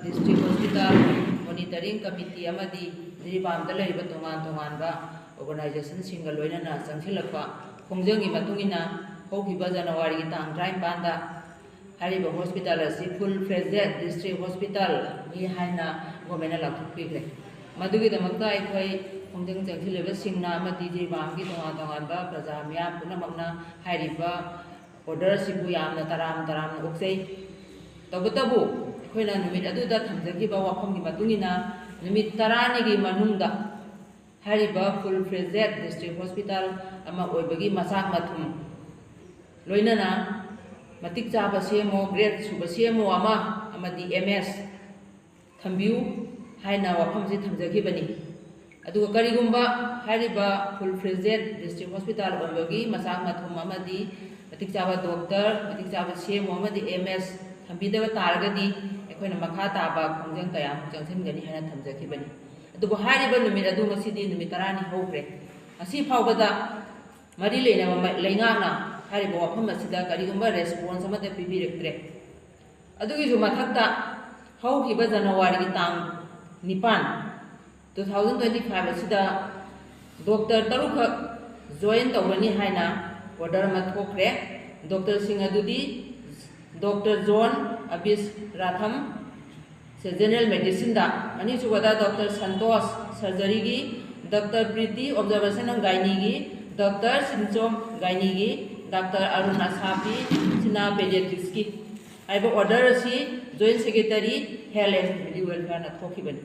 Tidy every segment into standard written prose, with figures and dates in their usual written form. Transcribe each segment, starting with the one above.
district hospital monitoring committee amadi Jiribam da laiba tongan ba organization single loinana changsilakpa khongjanggi matungina hokhiba January gi tang 9 da hariba hospital asi full fledged district hospital ni haina government la thukpigre madugi damakta aikhoi khongjang changsileba singna amadi Jiribam gi tongan ba praja miyam punamakna hariba order sibu yamna taram oksei tabutabu akhoi na numit aduda thamjagi ba wafam gi matungina numit tarani gi manungda hariba full fledged district hospital ama oibagi masak mathum loinana matik chaba semo grade suba semo ama amadi MS thambiu haina wafam ji thamjagi bani aduga karigumba hariba full fledged district hospital oibagi masak mathum amadi matik chaba doctor matik chaba semo amadi MS thambidaba taragadi akhoi makha taba khongjang kaya changsinggani haina thamjagi bani adugo hariba numit adu ngasidi numit tarani hokre asi phawbada mari leina hariba wafam asida karigumba response amada pibirektre adugi ju mathakta haukiba January gi tang 9 2025 asida doctor tarukha join tawani haina order ma thokre doctor sing adudi Dr. John Abis Ratham general medicine da ani subada Dr. Santosh surgery gi Dr. Priti observation and gynae gi Dr. Sinchom gynae gi Dr. Arun Asapi sina pediatrics ki aiba order si joint secretary health and family welfare na thokibani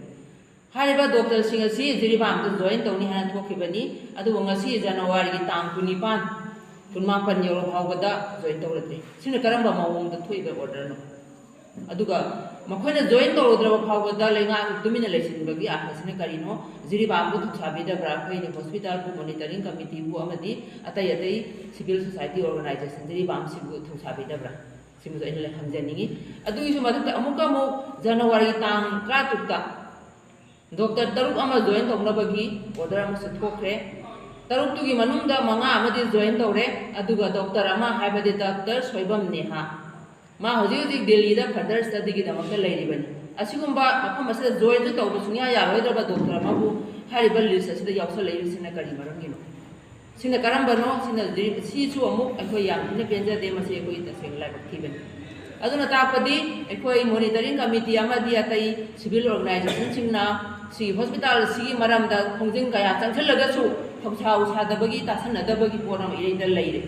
hariba Dr. Singh si Jiribam tu join tawni hana thokibani adu ngasi January gi tang 25 kunmapan yoro phawbada join tawrate sina karamba mawong da thoiba order no aduga makhona join tawdraba phawbada lenga tumina leisinbagi ahasina karino Jiribam bu thusabi da bra khoi ni hospital bu monitoring committee bu amadi atai civil society organization Jiribam sibu thusabi da bra simu jo ina hamjaningi adugi su mathakta amuka mo January tang 3 ta doctor taruk ama join tawnabagi order ama se thokre taruk tugi manungda manga amadi join tawre aduga doctor ama haibadi doctor Soibam Neha ma hoji Delhi da further study gi damakta leiribani asigumba mafam asida join ju tawba sungya yaroidraba doctor ama bu hariba list asida yawsa leirusina kari marangino sina karambano sina si chu amuk akhoi yam ne benja de mase koi taseng la thibani aduna tapadi akhoi monitoring committee amadi atai civil organization singna si hospital si maramda khongjing kaya changchalaga su thauchau sadabagi tasanadabagi poram ireida leire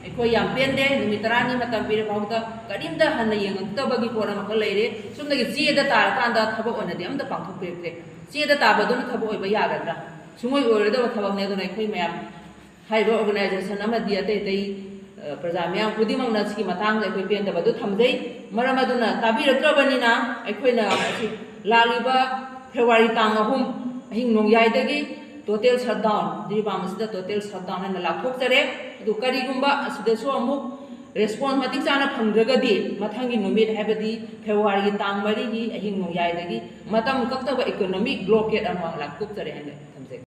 akhoi yam pende nimitarani matam pire phauda kadimda hanna yengtabagi poram ka leire sumdagi cheda tar kanda thabak onadi amda pangthok pekre cheda tabaduna thabak oiba yagadra sungoi oireda thabak ne dona akhoi mayam haiba organization amadi atai praja miyam khudimang na si matang akhoi pendaba du thamjai maram aduna tabiratrabanina akhoi na laliba February tang 3 ahing nongyai dagi total shutdown Jiribam asida total shutdown na lakhok jare du karigumba asida so amuk response matik chana phangdragadi mathangi numit haibadi February tang 3 gi ahing nongyai dagi matam kaktaba economic blockade ama lakhok jare hane thamjai